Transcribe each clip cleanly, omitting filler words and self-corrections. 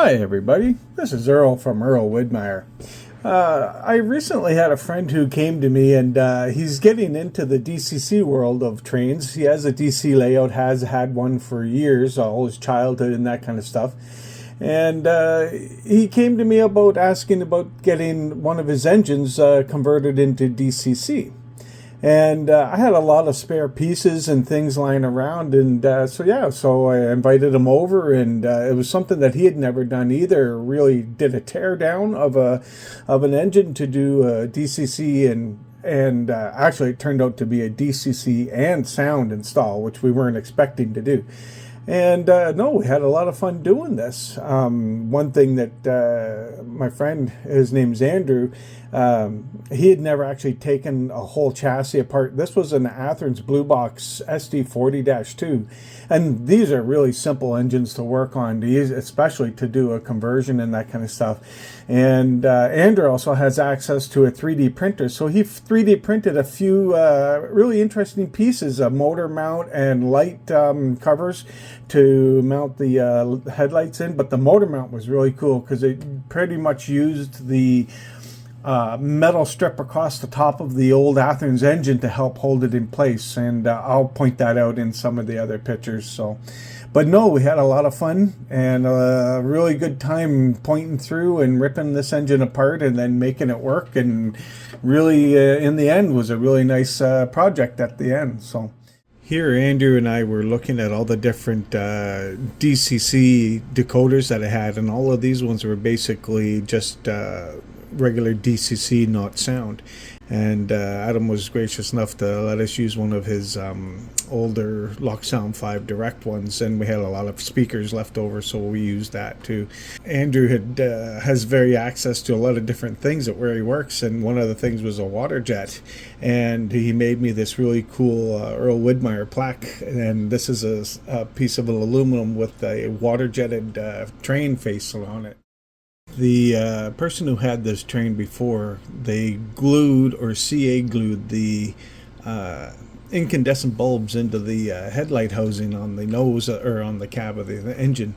Hi everybody, this is Earl from Earl Widmeyer. I recently had a friend who came to me and he's getting into the DCC world of trains. He has a DC layout, has had one for years, all his childhood and that kind of stuff. And he came to me about asking about getting one of his engines converted into DCC. And I had a lot of spare pieces and things lying around, and so I invited him over, and it was something that he had never done either. Really did a tear down of an engine to do a DCC, and actually it turned out to be a DCC and sound install, which we weren't expecting to do. And no, we had a lot of fun doing this. One thing that my friend, his name's Andrew, he had never actually taken a whole chassis apart. This was an Athearn's Blue Box SD40-2. And these are really simple engines to work on, especially to do a conversion and that kind of stuff. And Andrew also has access to a 3D printer. So he 3D printed a few really interesting pieces, a motor mount and light covers to mount the headlights in. But the motor mount was really cool because it pretty much used the metal strip across the top of the old Athearn's engine to help hold it in place, and I'll point that out in some of the other pictures. So, but no, we had a lot of fun and a really good time pointing through and ripping this engine apart and then making it work, and really in the end was a really nice project at the end. So here Andrew and I were looking at all the different DCC decoders that I had, and all of these ones were basically just regular DCC, not sound. And Adam was gracious enough to let us use one of his older Locksound 5 Direct ones, and we had a lot of speakers left over, so we used that too. Andrew has very access to a lot of different things at where he works, and one of the things was a water jet, and he made me this really cool Earl Widmeyer plaque, and this is a piece of aluminum with a water jetted train face on it. The person who had this train before, they glued or CA glued the incandescent bulbs into the headlight housing on the nose or on the cab of the engine.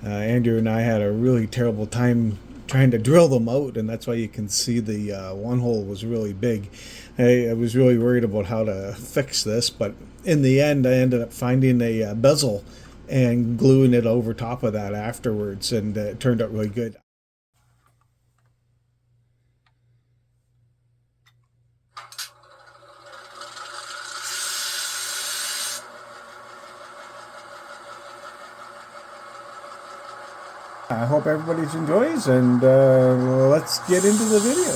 Andrew and I had a really terrible time trying to drill them out, and that's why you can see the one hole was really big. I was really worried about how to fix this, but in the end I ended up finding a bezel and gluing it over top of that afterwards, and it turned out really good. I hope everybody enjoys, and let's get into the video.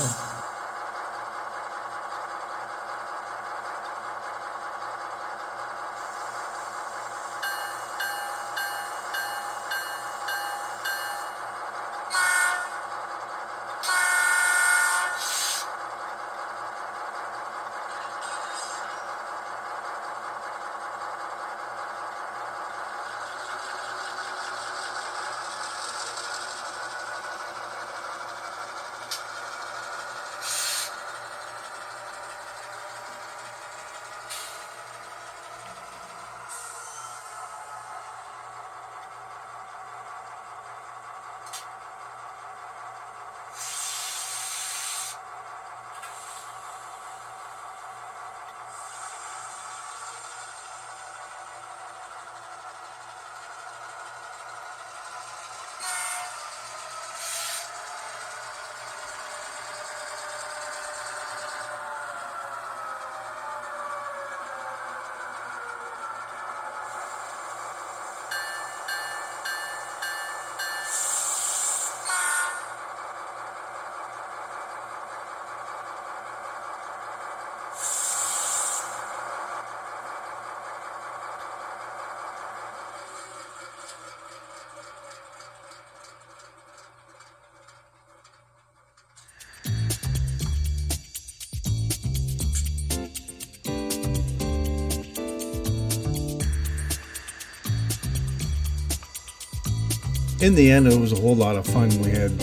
In the end, it was a whole lot of fun. We had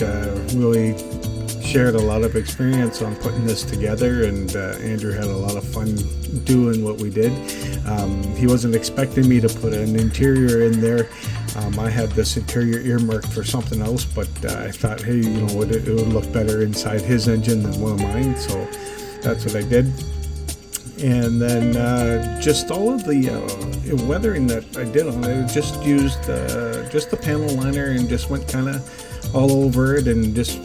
really shared a lot of experience on putting this together, and Andrew had a lot of fun doing what we did. He wasn't expecting me to put an interior in there, I had this interior earmarked for something else, but I thought, hey, you know what, it would look better inside his engine than one of mine, so that's what I did. And then just all of the weathering that I did on it, just used just the panel liner and just went kind of all over it and just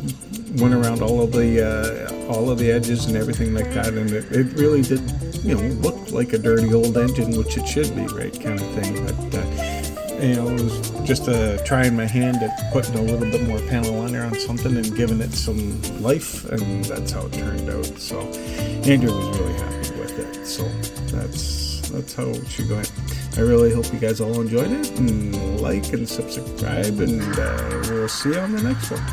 went around all of the edges and everything like that, and it really did, you know, look like a dirty old engine, which it should be, right, kind of thing. But you know, it was just trying my hand at putting a little bit more panel liner on something and giving it some life, and that's how it turned out. So Andrew was really happy with it. So that's how she went. I really hope you guys all enjoyed it, and like and subscribe, and we'll see you on the next one.